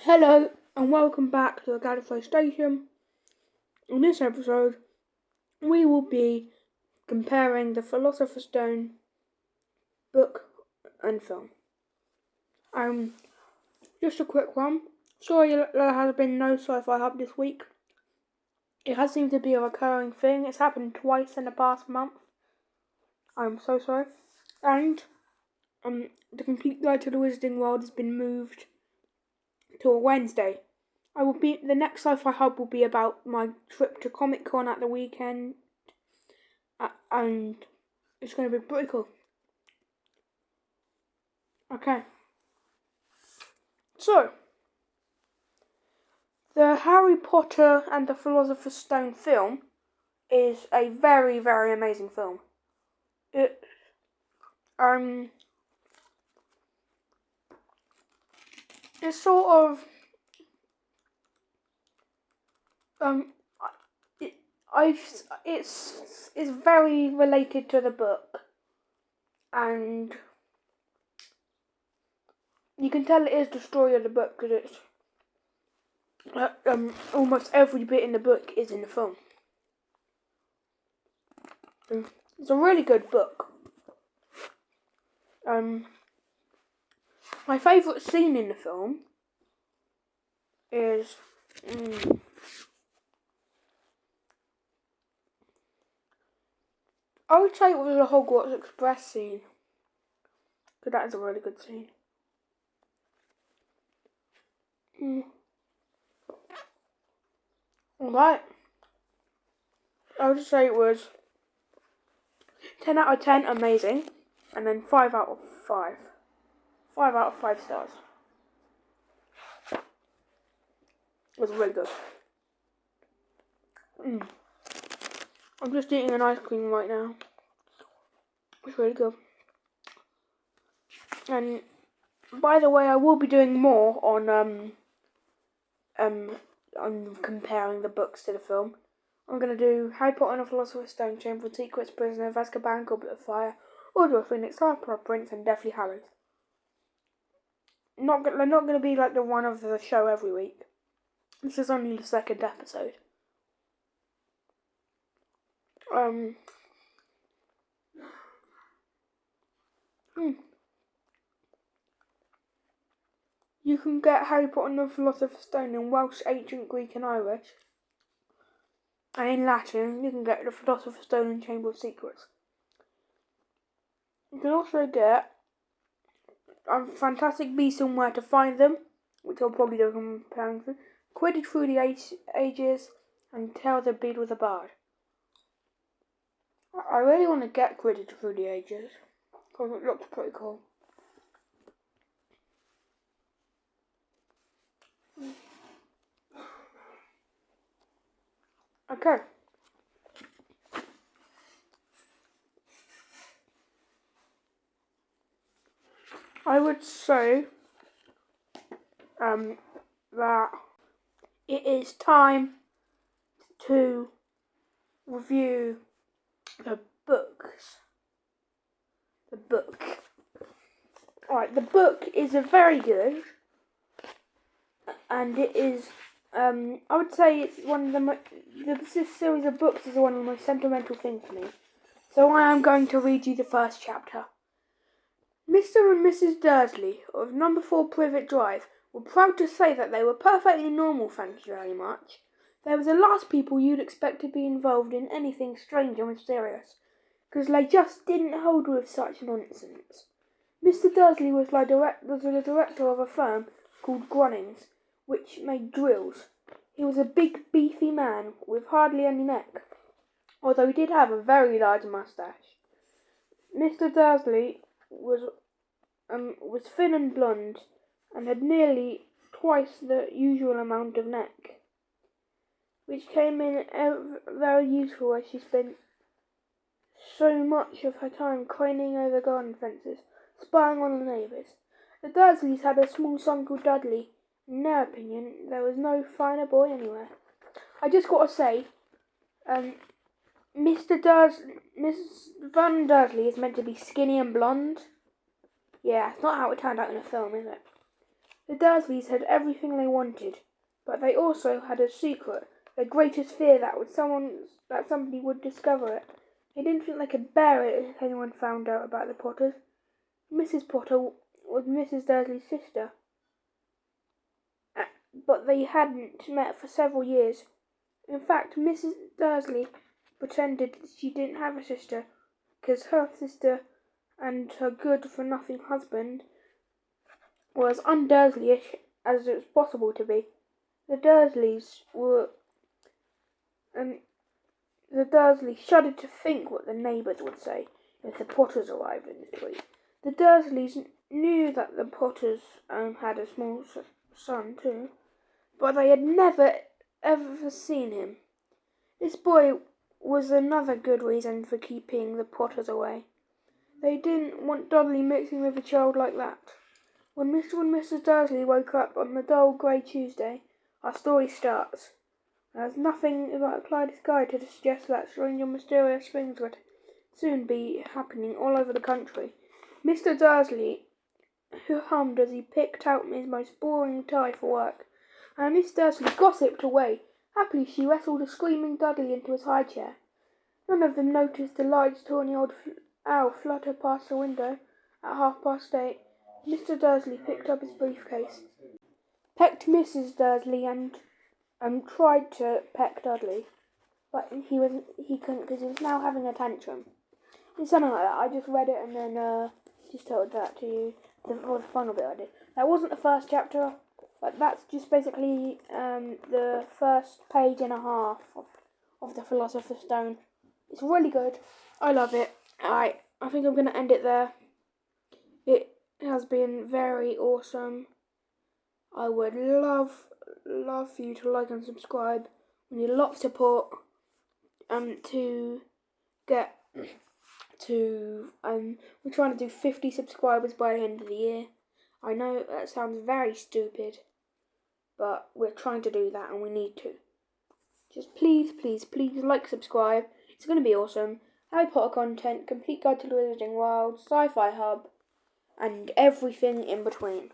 Hello and welcome back to the Gallifrey Station. In this episode, we will be comparing the Philosopher's Stone book and film. Just a quick one. Sorry there has been no Sci-Fi Hub this week. It has seemed to be a recurring thing. It's happened twice in the past month. I'm so sorry. And the Complete Guide to the Wizarding World has been moved to a Wednesday. The next Sci-Fi Hub will be about my trip to Comic Con at the weekend, and it's going to be pretty cool. Okay. So, the Harry Potter and the Philosopher's Stone film is a very, very amazing film. It's sort of it's very related to the book, and you can tell it is the story of the book because it's almost every bit in the book is in the film. It's a really good book. My favourite scene in the film is I would say it was the Hogwarts Express scene, because that is a really good scene. Alright. I would say it was 10 out of 10, amazing, and then 5 out of 5. 5 out of 5 stars. It was really good. I'm just eating an ice cream right now. It's really good. And by the way, I will be doing more on comparing the books to the film. I'm gonna do Harry Potter and the Philosopher's Stone, Chamber of Secrets, Prisoner of Azkaban, Goblet of Fire, Order of Phoenix, Half-Blood Prince, and Deathly Hallows. They're not gonna be like the one of the show every week. This is only the second episode. You can get Harry Potter and the Philosopher's Stone in Welsh, Ancient Greek and Irish. And in Latin, you can get the Philosopher's Stone and Chamber of Secrets. You can also get Fantastic Beasts and Where to Find Them, which I'll probably do comparing to, Quidditch Through the Ages, and Tales of Beedle the Bard. I really want to get Quidditch Through the Ages, because it looks pretty cool. Okay. I would say that it is time to review the books. The book. Alright, the book is a very good, and it is I would say it's one of this series of books is one of the most sentimental things for me. So I am going to read you the first chapter. Mr. and Mrs. Dursley of number 4 Privet Drive were proud to say that they were perfectly normal, thank you very much. They were the last people you'd expect to be involved in anything strange or mysterious, because they just didn't hold with such nonsense. Mr. Dursley was the director of a firm called Grunnings, which made drills. He was a big, beefy man with hardly any neck, although he did have a very large moustache. Mr. Dursley was thin and blonde, and had nearly twice the usual amount of neck, which came in very useful as she spent so much of her time craning over garden fences, spying on the neighbours. The Dursleys had a small son called Dudley. In their opinion, there was no finer boy anywhere. I just got to say, Miss Vernon Dursley is meant to be skinny and blonde. Yeah, it's not how it turned out in the film, is it? The Dursleys had everything they wanted, but they also had a secret, their greatest fear that somebody would discover it. They didn't think they could bear it if anyone found out about the Potters. Mrs. Potter was Mrs. Dursley's sister, but they hadn't met for several years. In fact, Mrs. Dursley pretended that she didn't have a sister, because her sister and her good-for-nothing husband were as un-Dursleyish as it was possible to be. The Dursleys shuddered to think what the neighbours would say if the Potters arrived in the street. The Dursleys knew that the Potters had a small son too, but they had never ever seen him. This boy was another good reason for keeping the Potters away. They didn't want Dudley mixing with a child like that. When Mr. and Mrs. Dursley woke up on the dull grey Tuesday, our story starts. There's nothing about a kaleidoscope to suggest that strange and mysterious things would soon be happening all over the country. Mr. Dursley hummed as he picked out his most boring tie for work, and Miss Dursley gossiped away. Happily she wrestled a screaming Dudley into his high chair. None of them noticed the lights tawny old owl flutter past the window. At 8:30, Mr. Dursley picked up his briefcase, pecked Mrs. Dursley, and tried to peck Dudley, but he couldn't because he was now having a tantrum. It's something like that. I just read it and then just told that to you. The final bit I did. That wasn't the first chapter, but that's just basically the first page and a half of the Philosopher's Stone. It's really good. I love it. Alright, I think I'm going to end it there. It has been very awesome. I would love for you to like and subscribe. We need a lot of support to get to we're trying to do 50 subscribers by the end of the year. I know that sounds very stupid, but we're trying to do that and we need to. Just please like, subscribe. It's going to be awesome. Harry Potter content, complete guide to the Wizarding World, Sci-Fi Hub, and everything in between.